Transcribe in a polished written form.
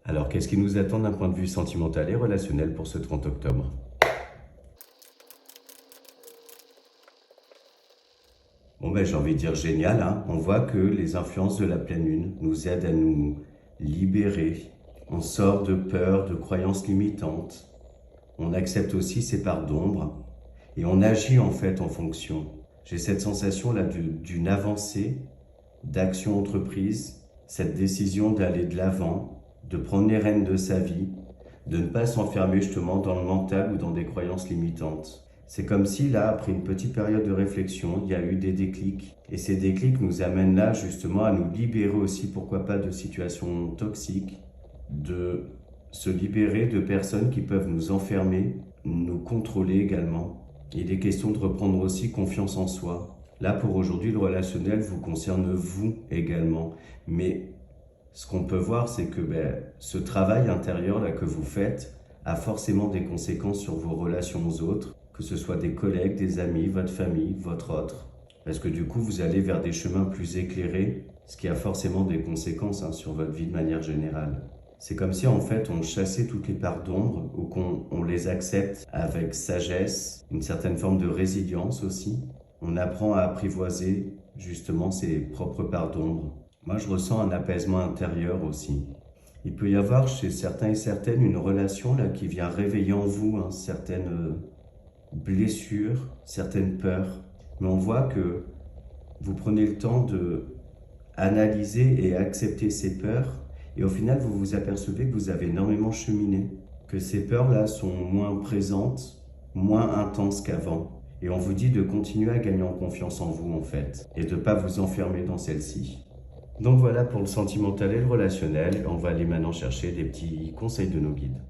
Alors, qu'est-ce qui nous attend d'un point de vue sentimental et relationnel pour ce 30 octobre? Bon, ben, j'ai envie de dire génial, hein. On voit que les influences de la pleine lune nous aident à nous libérer. On sort de peurs, de croyances limitantes. On accepte aussi ses parts d'ombre et on agit en fait en fonction. J'ai cette sensation-là d'une avancée, d'action entreprise, cette décision d'aller de l'avant, de prendre les rênes de sa vie, de ne pas s'enfermer justement dans le mental ou dans des croyances limitantes. C'est comme si là, après une petite période de réflexion, il y a eu des déclics. Et ces déclics nous amènent là justement à nous libérer aussi, pourquoi pas, de situations toxiques, de se libérer de personnes qui peuvent nous enfermer, nous contrôler également. Il est question de reprendre aussi confiance en soi. Là, pour aujourd'hui, le relationnel vous concerne vous également. Mais ce qu'on peut voir, c'est que ce travail intérieur là que vous faites a forcément des conséquences sur vos relations aux autres, que ce soit des collègues, des amis, votre famille, votre autre. Parce que du coup, vous allez vers des chemins plus éclairés, ce qui a forcément des conséquences sur votre vie de manière générale. C'est comme si en fait on chassait toutes les parts d'ombre ou qu'on les accepte avec sagesse, une certaine forme de résilience aussi. On apprend à apprivoiser justement ses propres parts d'ombre. Moi je ressens un apaisement intérieur aussi. Il peut y avoir chez certains et certaines une relation là qui vient réveiller en vous certaines blessures, certaines peurs. Mais on voit que vous prenez le temps de analyser et accepter ces peurs. Et au final, vous vous apercevez que vous avez énormément cheminé, que ces peurs-là sont moins présentes, moins intenses qu'avant. Et on vous dit de continuer à gagner en confiance en vous, en fait, et de ne pas vous enfermer dans celle-ci. Donc voilà pour le sentimental et le relationnel. On va aller maintenant chercher des petits conseils de nos guides.